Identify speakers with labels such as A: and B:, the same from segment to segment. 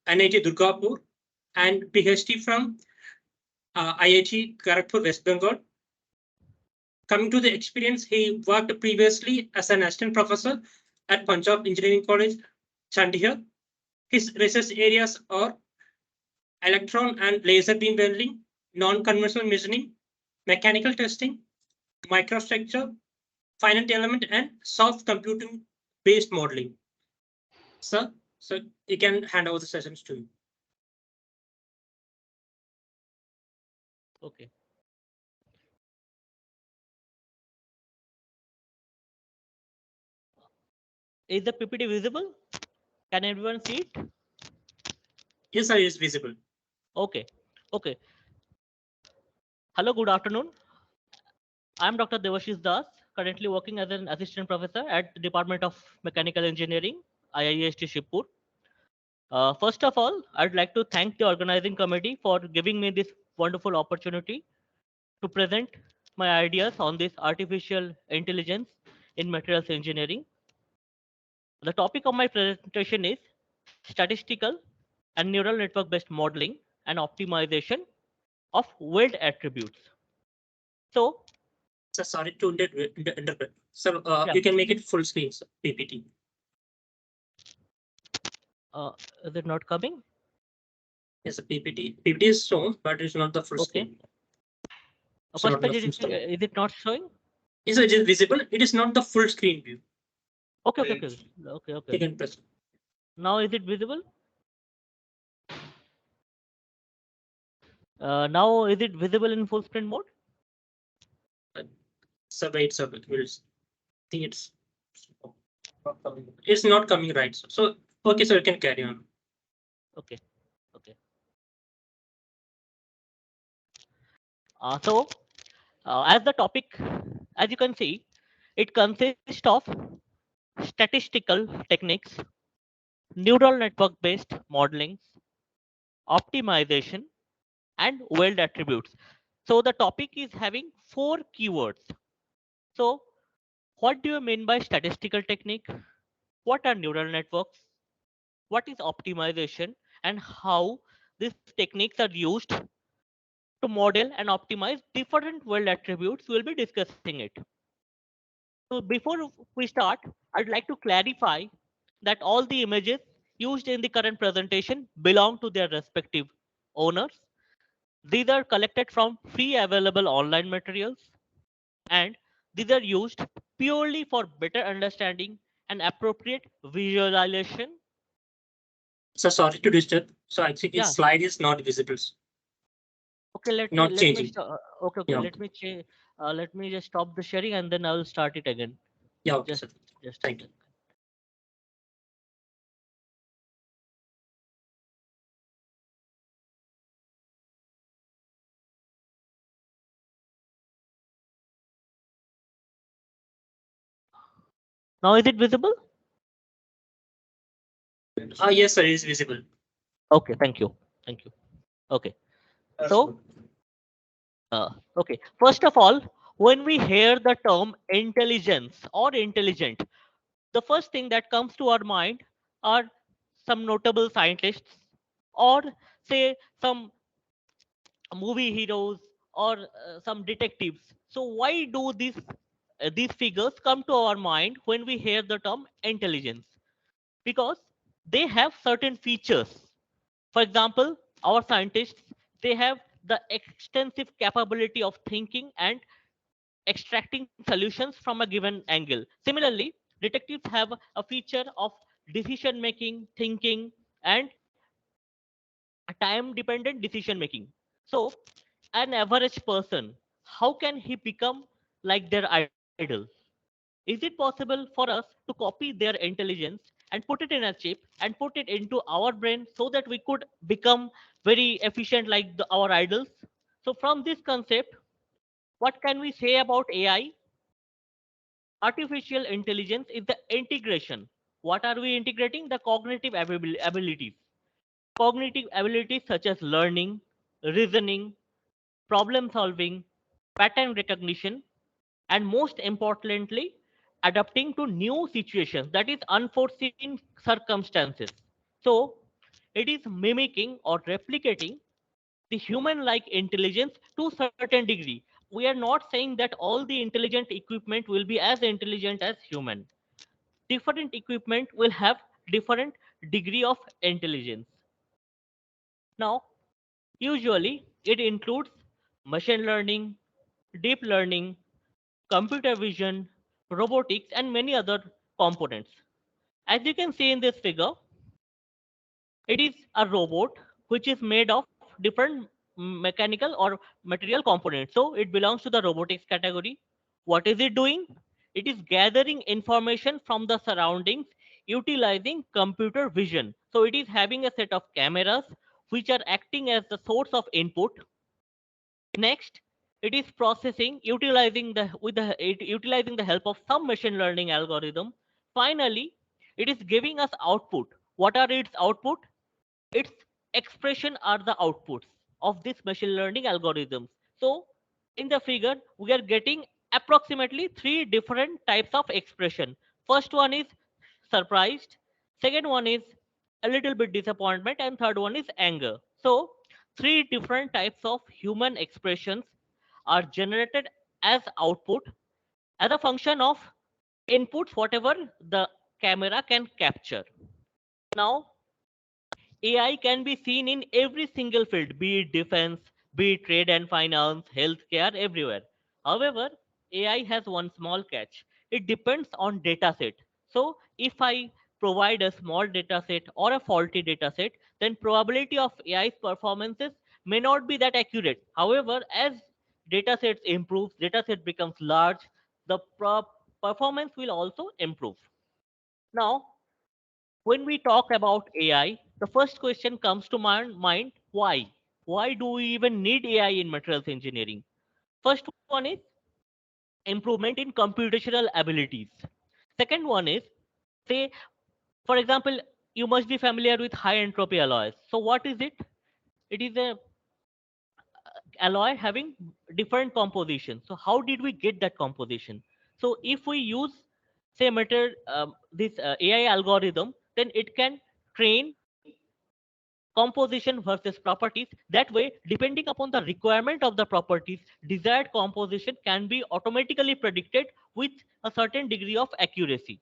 A: NIT Durgapur, and PhD from IIT Kharagpur, West Bengal. Coming to the experience, he worked previously as an assistant professor at Punjab Engineering College, Chandigarh. His research areas are electron and laser beam welding, non-conventional machining, mechanical testing, microstructure, finite element, and soft computing based modeling. Sir, so you can hand over the sessions to you.
B: Okay. Is the PPT visible? Can everyone see it?
A: Yes, sir, it is visible.
B: Okay. Okay. Hello, good afternoon. I'm Dr. Debasish Das, currently working as an assistant professor at the Department of Mechanical Engineering, IIEST Shivpur. First of all, I'd like to thank the organizing committee for giving me this wonderful opportunity to present my ideas on this artificial intelligence in materials engineering. The topic of my presentation is statistical and neural network based modeling and optimization of Weld attributes. So,
A: So sorry to interrupt. So
B: yeah,
A: you can make it full screen, sir, PPT.
B: uh, is it not coming?
A: Yes, a PPT. PPT is shown, but it's not the full
B: Okay.
A: screen. It's
B: First
A: not the
B: page,
A: full screen.
B: is it not showing?
A: Is it visible? It is not the full screen view.
B: Okay, okay, okay, okay,
A: You
B: okay.
A: can press.
B: Now is it visible? Now is it visible in full screen mode?
A: So wait, sir. We'll think it's not coming right. So okay, so you can carry on.
B: Okay, okay. As the topic, as you can see, it consists of statistical techniques, neural network based modeling, optimization, and Weld attributes. So the topic is having 4 keywords. So what do you mean by statistical technique? What are neural networks? What is optimization? And how these techniques are used to model and optimize different Weld attributes? We'll be discussing it. So before we start, I'd like to clarify that all the images used in the current presentation belong to their respective owners. These are collected from free available online materials, and these are used purely for better understanding and appropriate visualization.
A: So sorry to disturb. So I think its
B: Yeah.
A: slide is not visible.
B: Okay.
A: Not changing.
B: Okay. Okay.
A: Yeah.
B: Let me just stop the sharing and then I will start it again.
A: Yeah. Okay,
B: Just
A: sir.
B: just a
A: Thank you.
B: second. Now is it visible?
A: Yes, sir. It is visible.
B: Okay. Thank you. Thank you. Okay. So okay. First of all, when we hear the term intelligence or intelligent, the first thing that comes to our mind are some notable scientists or say some movie heroes or some detectives. So why do these figures come to our mind when we hear the term intelligence? Because they have certain features. For example, our scientists, they have the extensive capability of thinking and extracting solutions from a given angle. Similarly, detectives have a feature of decision making, thinking, and time dependent decision making. So, an average person, how can he become like their idol? Is it possible for us to copy their intelligence and put it in a chip and put it into our brain so that we could become very efficient like our idols? So, from this concept, what can we say about AI? Artificial intelligence is the integration. What are we integrating? The cognitive abilities. Cognitive abilities such as learning, reasoning, problem solving, pattern recognition, and most importantly, adapting to new situations, that is, unforeseen circumstances. So, It is mimicking or replicating the human like intelligence to certain degree. We are not saying that all the intelligent equipment will be as intelligent as human. Different equipment will have different degree of intelligence. Now, usually it includes machine learning, deep learning, computer vision, robotics, and many other components. As you can see in this figure, it is a robot which is made of different mechanical or material components. So it belongs to the robotics category. What is it doing? It is gathering information from the surroundings utilizing computer vision. So it is having a set of cameras which are acting as the source of input. Next, it is processing utilizing the help of some machine learning algorithm. Finally, it is giving us output. What are its output? Its expression are the outputs of this machine learning algorithms. So in the figure, we are getting approximately three different types of expression. First one is surprised, second one is a little bit disappointment, and third one is anger. So three different types of human expressions are generated as output as a function of inputs whatever the camera can capture. Now AI can be seen in every single field, be it defense, be it trade and finance, healthcare, everywhere. However, AI has one small catch. It depends on data set. So if I provide a small data set or a faulty data set, then probability of AI's performances may not be that accurate. However, as data sets improve, data set becomes large, the performance will also improve. Now, when we talk about AI, the first question comes to my mind, why? Why do we even need AI in materials engineering? First one is improvement in computational abilities. Second one is, say, for example, you must be familiar with high entropy alloys. So what is it? It is a alloy having different composition. So how did we get that composition? So if we use, say, this AI algorithm, then it can train composition versus properties. That way, depending upon the requirement of the properties, desired composition can be automatically predicted with a certain degree of accuracy.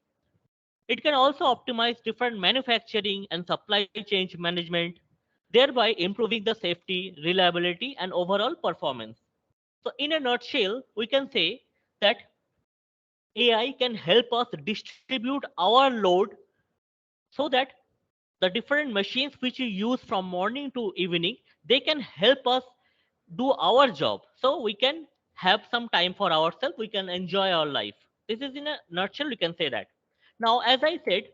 B: It can also optimize different manufacturing and supply chain management, thereby improving the safety, reliability, and overall performance. So in a nutshell, we can say that AI can help us distribute our load so that the different machines which we use from morning to evening, they can help us do our job, so we can have some time for ourselves, we can enjoy our life. This is in a nutshell, we can say that. Now, as I said,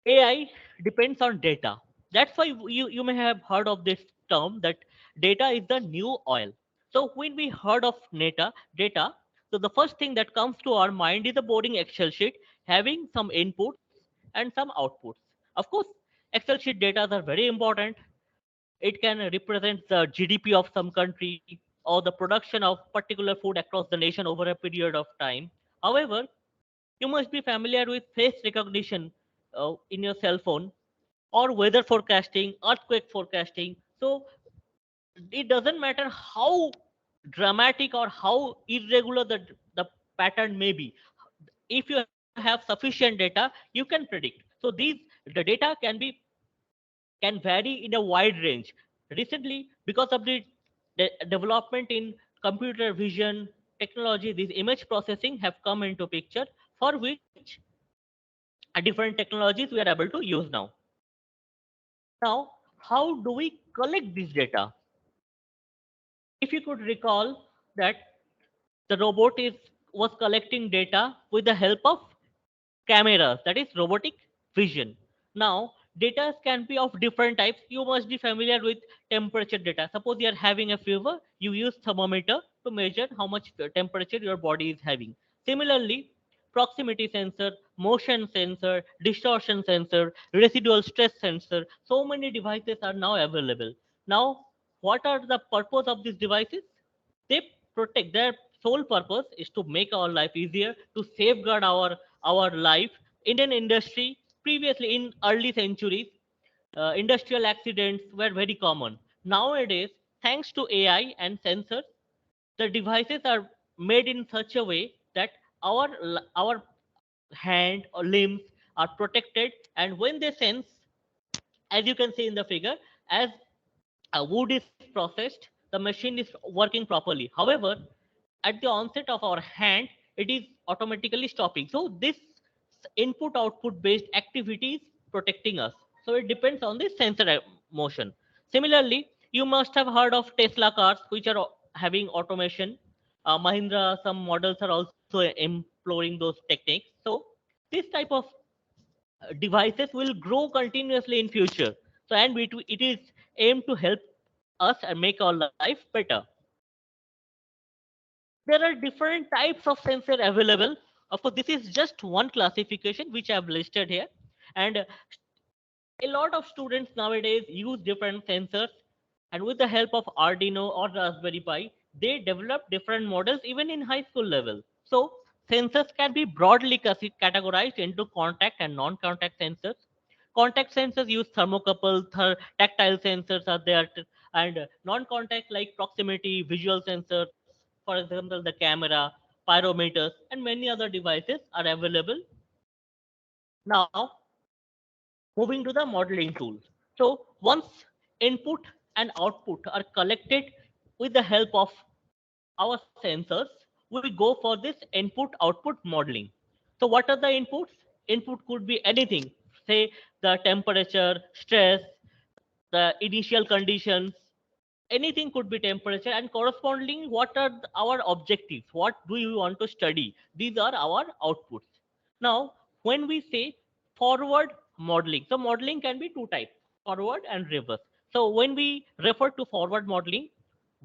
B: AI depends on data. That's why you may have heard of this term that data is the new oil. So when we heard of data, so the first thing that comes to our mind is a boring Excel sheet having some inputs and some outputs. Of course, Excel sheet data are very important. It can represent the GDP of some country or the production of particular food across the nation over a period of time. However, you must be familiar with face recognition in your cell phone, or weather forecasting, earthquake forecasting. So it doesn't matter how dramatic or how irregular the pattern may be. If you have sufficient data, you can predict. So the data can vary in a wide range. Recently, because of the development in computer vision technology, these image processing have come into picture, for which different technologies we are able to use now. Now, how do we collect this data? If you could recall that the robot is was collecting data with the help of cameras, that is robotic vision. Now, data can be of different types. You must be familiar with temperature data. Suppose you are having a fever, you use thermometer to measure how much temperature your body is having. Similarly, proximity sensor, motion sensor, distortion sensor, residual stress sensor, so many devices are now available. Now, what are the purpose of these devices? They protect, their sole purpose is to make our life easier, to safeguard our life. Indian industry previously in early centuries, industrial accidents were very common. Nowadays, thanks to AI and sensors, the devices are made in such a way that our hand or limbs are protected, and when they sense, as you can see in the figure, as wood is processed, the machine is working properly. However, at the onset of our hand, it is automatically stopping. So this input output based activity is protecting us. So it depends on the sensor motion. Similarly, you must have heard of Tesla cars, which are having automation. Mahindra, some models are also employing those techniques. So this type of devices will grow continuously in future. So and it is aimed to help us and make our life better. There are different types of sensor available. Of course, this is just one classification which I have listed here. And a lot of students nowadays use different sensors, and with the help of Arduino or Raspberry Pi, they develop different models even in high school level. So sensors can be broadly categorized into contact and non-contact sensors. Contact sensors use thermocouple, tactile sensors are there, and non-contact like proximity, visual sensors, for example, the camera, pyrometers, and many other devices are available. Now, moving to the modeling tool. So once input and output are collected with the help of our sensors, we go for this input output modeling. So what are the inputs? Input could be anything, say the temperature, stress, the initial conditions, anything could be temperature, and corresponding what are our objectives, what do you want to study, these are our outputs. Now when we say forward modeling, so modeling can be two types, forward and reverse. So when we refer to forward modeling,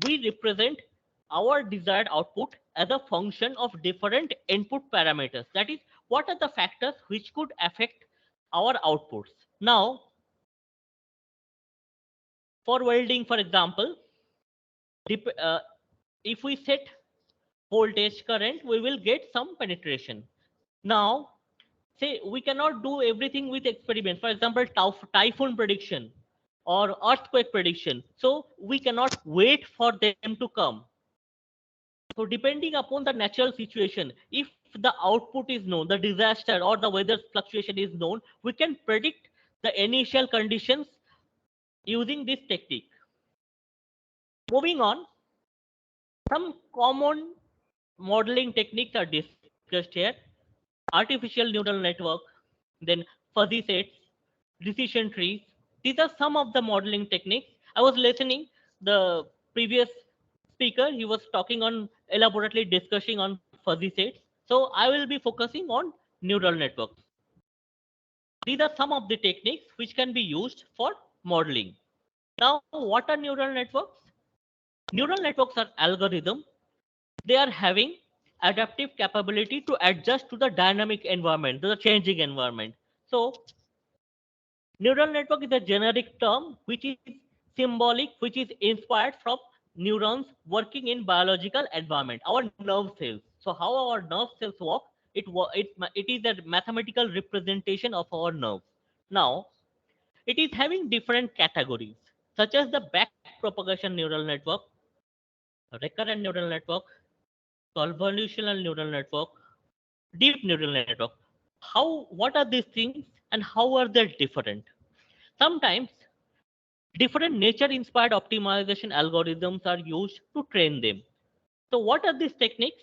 B: we represent our desired output as a function of different input parameters, that is what are the factors which could affect our outputs. Now for welding, for example, uh, if we set voltage current, we will get some penetration. Now say we cannot do everything with experiments, for example typhoon prediction or earthquake prediction, so we cannot wait for them to come. So depending upon the natural situation, if the output is known, the disaster or the weather fluctuation is known, we can predict the initial conditions using this technique. Moving on, some common modeling techniques are discussed here: artificial neural network, then fuzzy sets, decision trees. These are some of the modeling techniques. I was listening the previous speaker, he was talking on elaborately discussing on fuzzy sets. So I will be focusing on neural networks. These are some of the techniques which can be used for modeling. Now, what are neural networks? Neural networks are algorithms. They are having adaptive capability to adjust to the dynamic environment, to the changing environment. So neural network is a generic term which is symbolic, which is inspired from neurons working in biological environment, our nerve cells. So how our nerve cells work, it is a mathematical representation of our nerve. Now it is having different categories such as the back propagation neural network, recurrent neural network, convolutional neural network, deep neural network. How, what are these things and how are they different? Sometimes different nature inspired optimization algorithms are used to train them. So what are these techniques?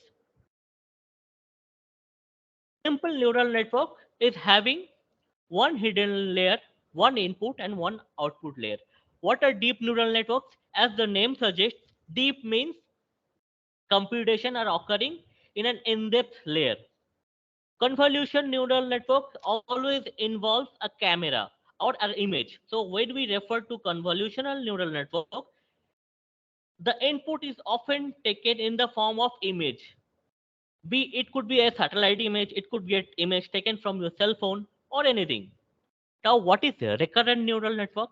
B: Simple neural network is having one hidden layer, one input and one output layer. What are deep neural networks? As the name suggests, deep means computation are occurring in an in-depth layer. Convolution neural network always involves a camera or an image. So when we refer to convolutional neural network, the input is often taken in the form of image. Be it could be a satellite image, it could be an image taken from your cell phone or anything. Now, what is a recurrent neural network?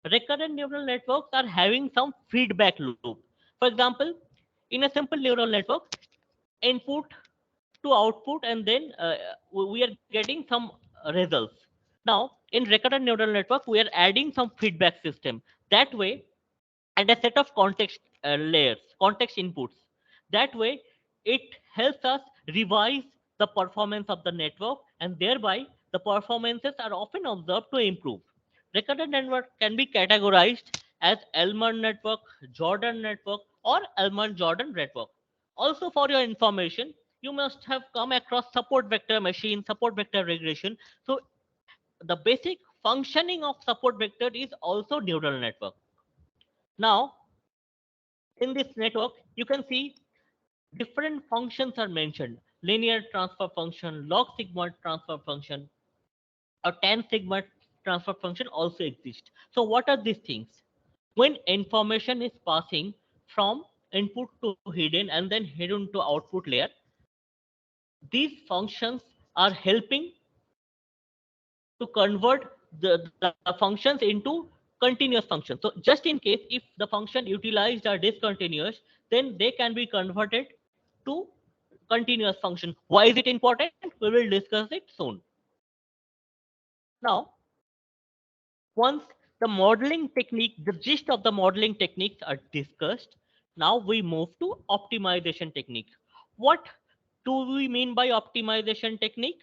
B: Recurrent neural networks are having some feedback loop. For example, in a simple neural network, input to output, and then we are getting some results. Now, in recurrent neural network, we are adding some feedback system. That way, and a set of context layers, context inputs. That way, it helps us revise the performance of the network, and thereby the performances are often observed to improve. Recurrent network can be categorized as Elmer network, Jordan network, or Elmer Jordan network. Also, for your information, you must have come across support vector machine, support vector regression. So, the basic functioning of support vector is also neural network. Now, in this network, you can see different functions are mentioned. Linear transfer function, log sigma transfer function, or tan sigma transfer function also exist. So what are these things? When information is passing from input to hidden and then hidden to output layer, these functions are helping to convert the functions into continuous functions. So just in case if the function utilized are discontinuous, then they can be converted to continuous function. Why is it important? We will discuss it soon. Now, once the modeling technique, the gist of the modeling techniques are discussed, now we move to optimization technique. What do we mean by optimization technique?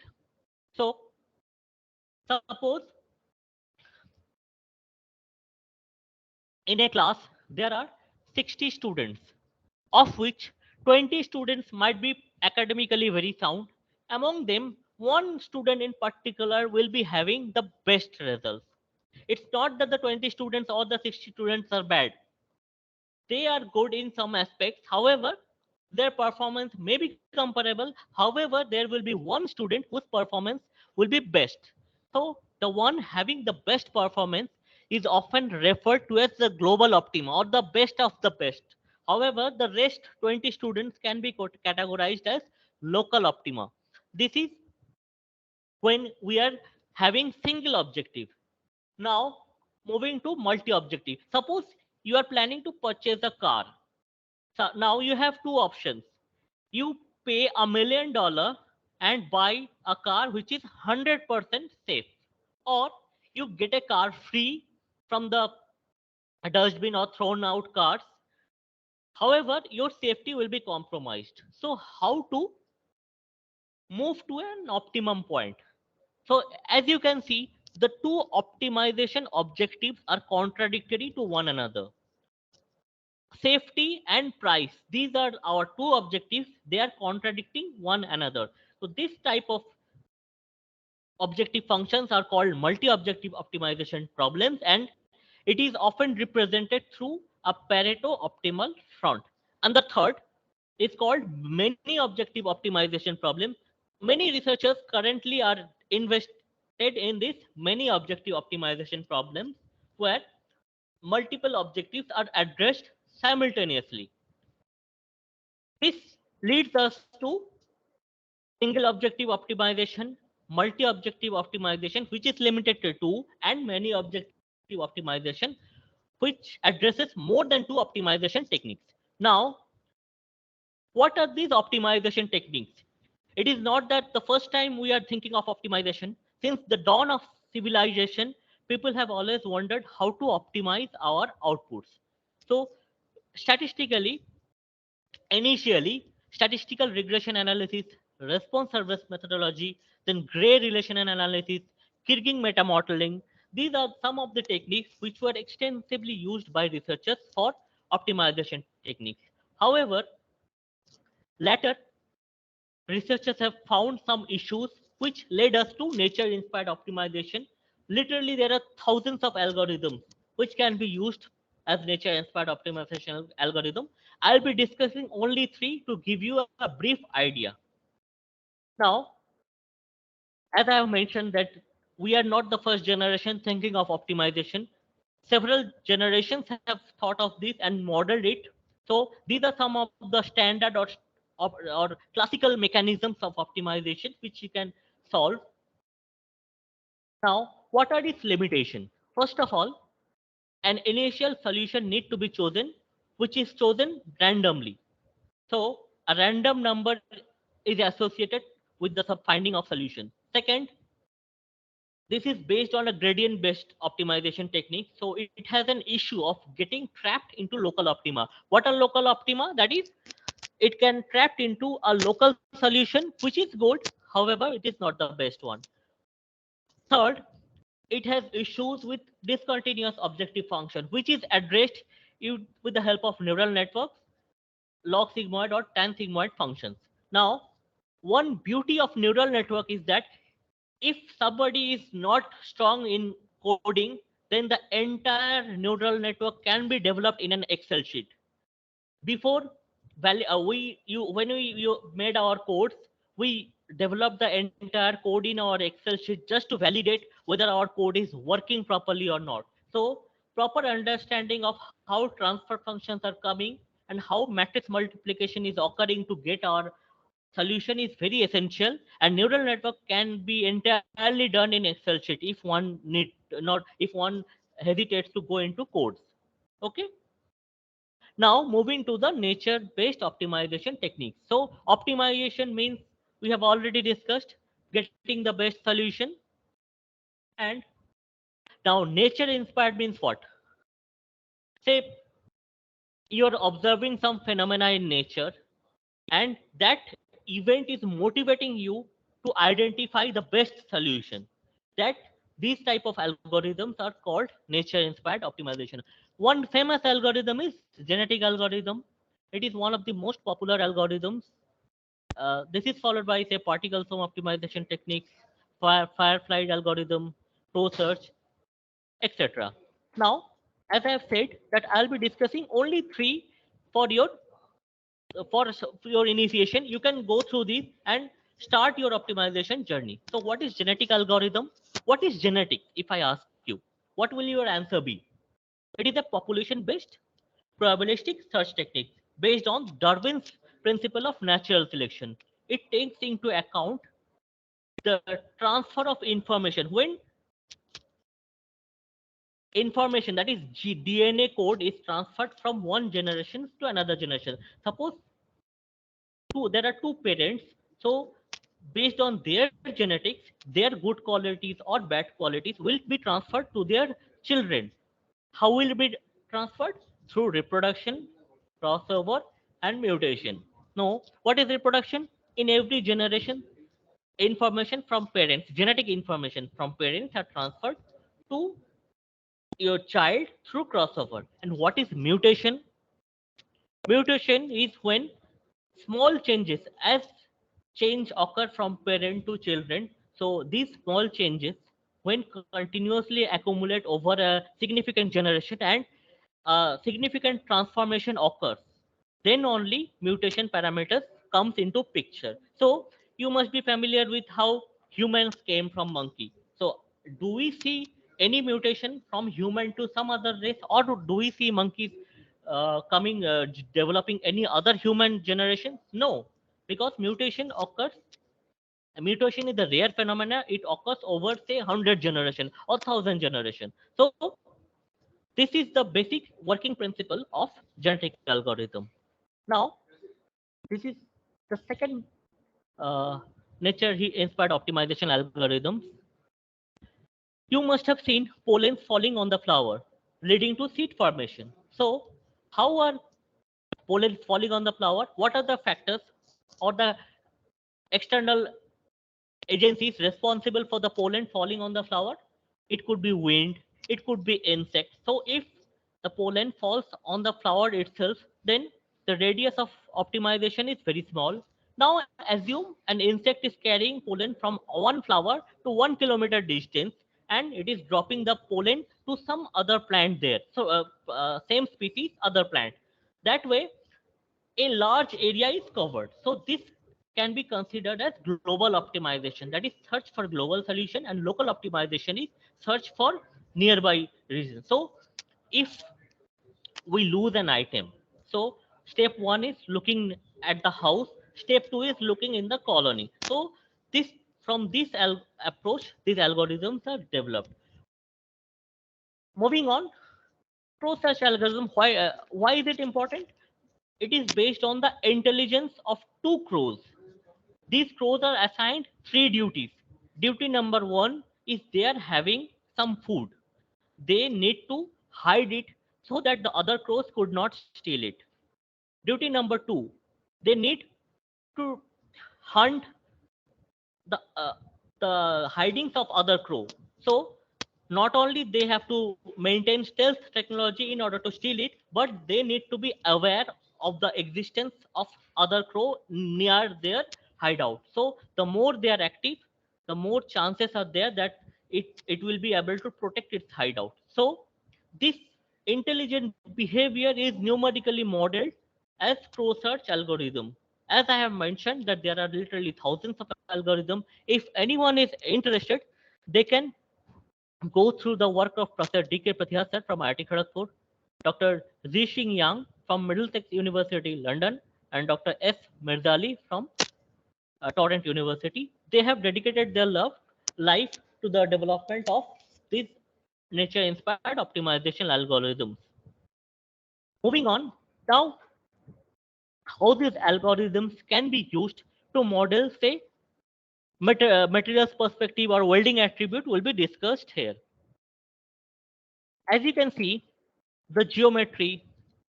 B: So, suppose in a class there are 60 students, of which 20 students might be academically very sound. Among them, one student in particular will be having the best results. It's not that the 20 students or the 60 students are bad. They are good in some aspects. However, their performance may be comparable. However, there will be one student whose performance will be best. So the one having the best performance is often referred to as the global optima or the best of the best. However, the rest 20 students can be categorized as local optima. This is when we are having single objective. Now, moving to multi-objective. Suppose you are planning to purchase a car. So now you have two options. You pay $1 million and buy a car which is 100% safe, or you get a car free from the dustbin or thrown out cars. However, your safety will be compromised. So, how to move to an optimum point? So, as you can see, the two optimization objectives are contradictory to one another. Safety and price, these are our two objectives. They are contradicting one another. So, this type of objective functions are called multi-objective optimization problems, and it is often represented through a Pareto optimal front. And the third is called many objective optimization problem. Many researchers currently are invested in this many objective optimization problems, where multiple objectives are addressed simultaneously. This leads us to single objective optimization, multi objective optimization, which is limited to two, and many objective optimization, which addresses more than two optimization techniques. Now, what are these optimization techniques? It is not that the first time we are thinking of optimization. Since the dawn of civilization, people have always wondered how to optimize our outputs. So, statistically, initially, statistical regression analysis, response service methodology, then gray relation analysis, Kirking metamodeling. These are some of the techniques which were extensively used by researchers for optimization techniques. However, later researchers have found some issues which led us to nature inspired optimization. Literally, there are thousands of algorithms which can be used as nature inspired optimization algorithm. I'll be discussing only three to give you a brief idea. Now, as I have mentioned that we are not the first generation thinking of optimization. Several generations have thought of this and modeled it. So these are some of the standard or classical mechanisms of optimization which you can solve. Now, what are its limitations? First of all, an initial solution need to be chosen, which is chosen randomly. So a random number is associated with the finding of solution. Second, This is based on a gradient based optimization technique. So it has an issue of getting trapped into local optima. What are local optima? That is, it can trapped into a local solution, which is good. However, it is not the best one. Third, it has issues with discontinuous objective function, which is addressed with the help of neural networks, log sigmoid or tan sigmoid functions. Now, one beauty of neural network is that if somebody is not strong in coding, then the entire neural network can be developed in an Excel sheet. Before we you when we you made our codes, we developed the entire code in our Excel sheet just to validate whether our code is working properly or not. So proper understanding of how transfer functions are coming and how matrix multiplication is occurring to get our solution is very essential, and neural network can be entirely done in Excel sheet if one need not if one hesitates to go into codes. Okay. Now moving to the nature based optimization techniques. So optimization means, we have already discussed, getting the best solution. And now nature inspired means what? Say you're observing some phenomena in nature, and that event is motivating you to identify the best solution. That these type of algorithms are called nature inspired optimization. One famous algorithm is genetic algorithm. It is one of the most popular algorithms. This is followed by, say, particle sum optimization techniques, firefly algorithm, pro search, etc. Now, as I have said, that I'll be discussing only three for your for your initiation. You can go through these and start your optimization journey. So, what is genetic algorithm? What is genetic? If I ask you, what will your answer be? It is a population-based probabilistic search technique based on Darwin's principle of natural selection. It takes into account the transfer of information. When information, that is DNA code, is transferred from one generation to another generation. Suppose there are two parents, so based on their genetics, their good qualities or bad qualities will be transferred to their children. How will it be transferred? Through reproduction, crossover, and mutation. No, what is reproduction? In every generation, information from parents, genetic information from parents are transferred to your child through crossover. And what is mutation? Mutation is when small changes, as change occur from parent to children. So these small changes, when continuously accumulate over a significant generation and significant transformation occurs, then only mutation parameters comes into picture. So you must be familiar with how humans came from monkey. So do we see any mutation from human to some other race, or do we see monkeys developing any other human generation? No, because mutation is a rare phenomena. It occurs over, say, 100 generation or 1000 generation. So this is the basic working principle of genetic algorithm. Now, this is the second nature inspired optimization algorithms. You must have seen pollen falling on the flower, leading to seed formation. So, how are pollen falling on the flower? What are the factors or the external agencies responsible for the pollen falling on the flower? It could be wind, it could be insects. So if the pollen falls on the flower itself, then the radius of optimization is very small. Now assume an insect is carrying pollen from one flower to 1 kilometer distance, and it is dropping the pollen to some other plant there. So same species, other plant. That way a large area is covered. So this can be considered as global optimization. That is search for global solution, and local optimization is search for nearby region. So if we lose an item, so step one is looking at the house. Step two is looking in the colony. So this from this approach, these algorithms are developed. Moving on, pro search algorithm. Why is it important? It is based on the intelligence of two crows. These crows are assigned three duties. Duty number one if they are having some food, they need to hide it so that the other crows could not steal it. Duty number 2, they need to hunt the the hidings of other crow. So not only they have to maintain stealth technology in order to steal it, but they need to be aware of the existence of other crow near their hideout. So the more they are active, the more chances are there that it will be able to protect its hideout. So this intelligent behavior is numerically modeled as crow search algorithm. As I have mentioned that there are literally thousands of algorithms. If anyone is interested, they can go through the work of Professor D.K. Prathia sir from IIT Kharagpur, Dr. Zixing Yang from Middlesex University, London, and Dr. S. Mirzali from Torrent University. They have dedicated their life to the development of these nature-inspired optimization algorithms. Moving on, now how these algorithms can be used to model, say, materials perspective or welding attribute will be discussed here. As you can see, the geometry,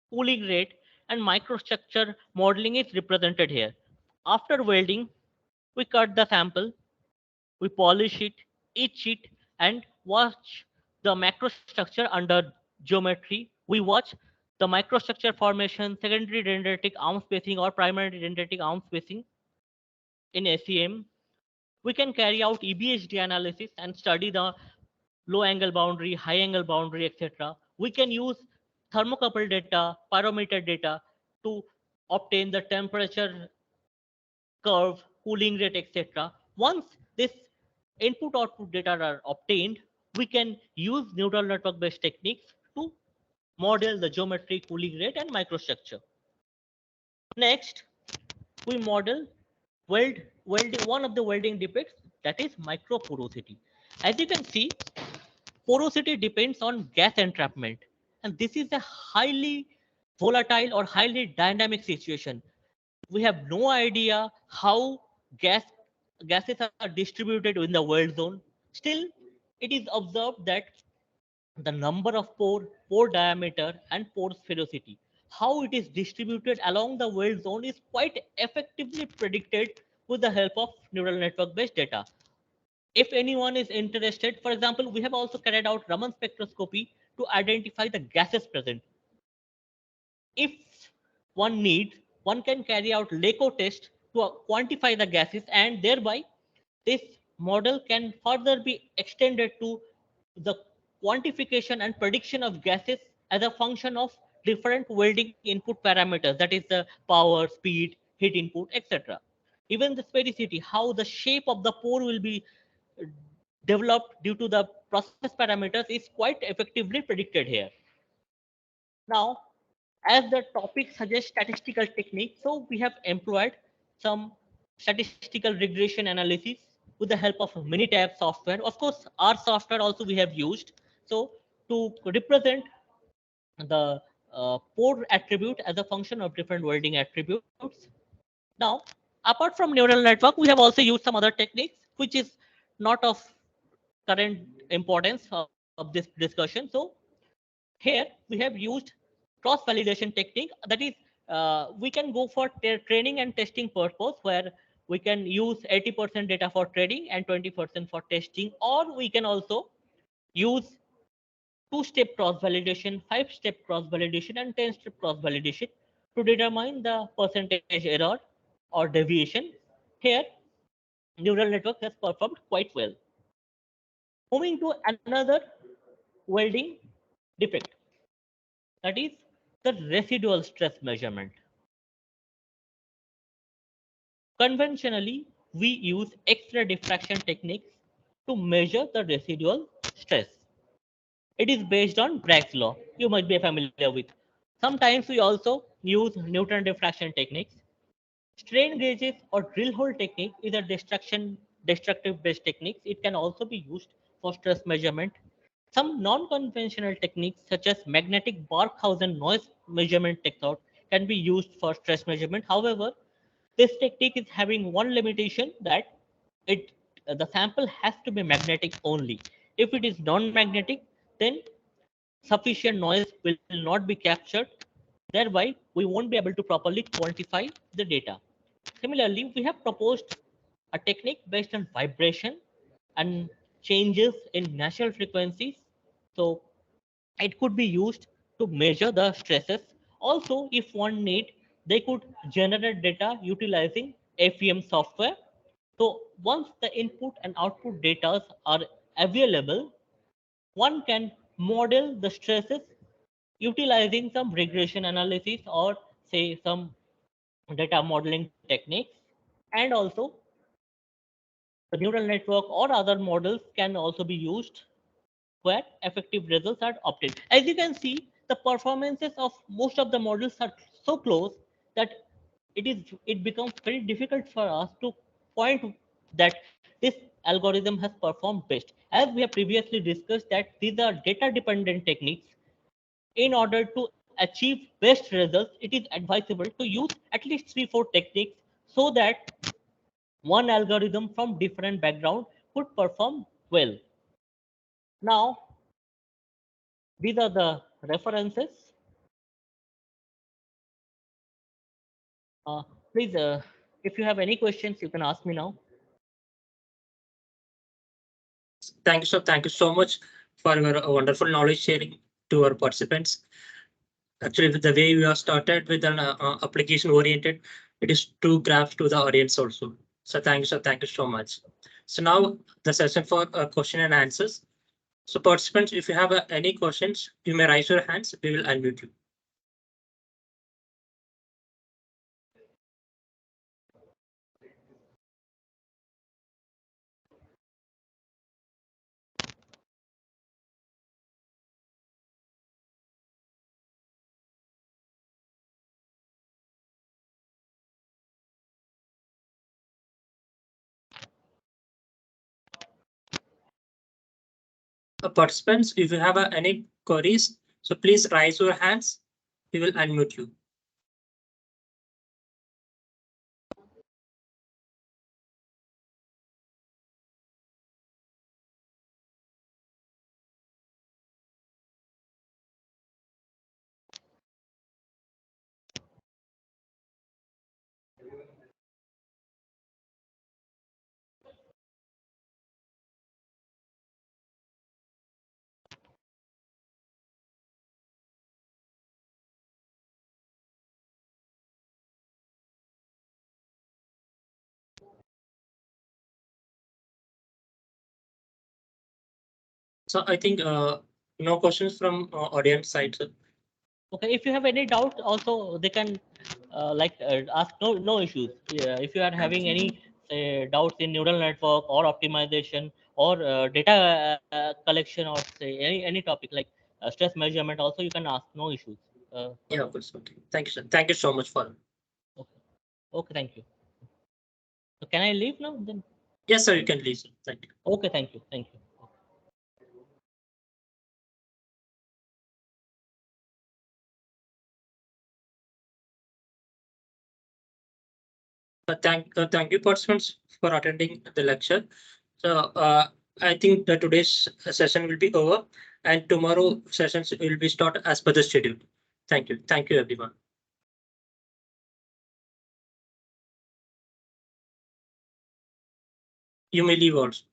B: cooling rate, and microstructure modeling is represented here. After welding, we cut the sample, we polish it, etch it, and watch the macrostructure under geometry. We watch the microstructure formation, secondary dendritic arm spacing, or primary dendritic arm spacing in SEM. We can carry out EBHD analysis and study the low angle boundary, high angle boundary, etc. We can use thermocouple data, pyrometer data to obtain the temperature curve, cooling rate, etc. Once this input output data are obtained, we can use neural network based techniques to model the geometry, cooling rate, and microstructure. Next, we model welding, one of the welding defects, that is microporosity. As you can see, porosity depends on gas entrapment, and this is a highly volatile or highly dynamic situation. We have no idea how gases are distributed in the weld zone. Still, it is observed that the number of pore diameter, and pore sphericity, how it is distributed along the weld zone is quite effectively predicted with the help of neural network based data. If anyone is interested, for example, we have also carried out Raman spectroscopy to identify the gases present. If one needs, one can carry out LECO test to quantify the gases, and thereby this model can further be extended to the quantification and prediction of gases as a function of different welding input parameters, that is the power, speed, heat input, etc. Even the sphericity, how the shape of the pore will be developed due to the process parameters, is quite effectively predicted here. Now, as the topic suggests statistical technique, so we have employed some statistical regression analysis with the help of Minitab software. Of course, our software also we have used. So to represent the pore attribute as a function of different welding attributes. Now, apart from neural network, we have also used some other techniques, which is not of current importance of this discussion. So here we have used cross validation technique, that is we can go for training and testing purpose, where we can use 80% data for training and 20% for testing, or we can also use two-step cross validation, five-step cross validation, and 10-step cross validation to determine the percentage error or deviation. Here neural network has performed quite well. Moving to another welding defect, that is the residual stress measurement. Conventionally, we use X-ray diffraction techniques to measure the residual stress. It is based on Bragg's law. You might be familiar with. Sometimes we also use Newton diffraction techniques. Strain gauges or drill hole technique is a destructive based techniques. It can also be used for stress measurement. Some non-conventional techniques such as magnetic Barkhausen noise measurement technique can be used for stress measurement. However, this technique is having one limitation, that it the sample has to be magnetic only. If it is non-magnetic, then sufficient noise will not be captured. Thereby, we won't be able to properly quantify the data. Similarly, we have proposed a technique based on vibration and changes in natural frequencies. So it could be used to measure the stresses. Also, if one need, they could generate data utilizing FEM software. So once the input and output data are available, one can model the stresses utilizing some regression analysis or say some data modeling techniques. And also the neural network or other models can also be used where effective results are obtained. As you can see, the performances of most of the models are so close that it becomes very difficult for us to point that this algorithm has performed best. As we have previously discussed that these are data dependent techniques. In order to achieve best results, it is advisable to use at least 3-4 techniques so that one algorithm from different background could perform well. Now, these are the references. Uh, Please, if you have any questions, you can ask me now.
A: Thank you, sir. Thank you so much for your wonderful knowledge sharing to our participants. Actually, with the way we are started with an application oriented, it is to graph to the audience also. So thank you, sir. Thank you so much. So now the session for question and answers. So participants, if you have any questions, you may raise your hands. We will unmute you. Participants, if you have any queries, so please raise your hands. We will unmute you. So I think no questions from audience side, sir.
B: Okay, if you have any doubt, also they can ask. No issues. Yeah, if you are having any doubts in neural network or optimization or data collection or say any topic like stress measurement, also you can ask. No issues.
A: Yeah, of course. Okay. Thank you, sir. Thank you so much for.
B: Okay. Okay, thank you. So can I leave now then?
A: Yes, sir. You can leave, sir. Thank you.
B: Okay, thank you. Thank you.
A: Thank you, participants, for attending the lecture. So I think that today's session will be over, and tomorrow sessions will be start as per the schedule. Thank you. Thank you, everyone. You may leave also.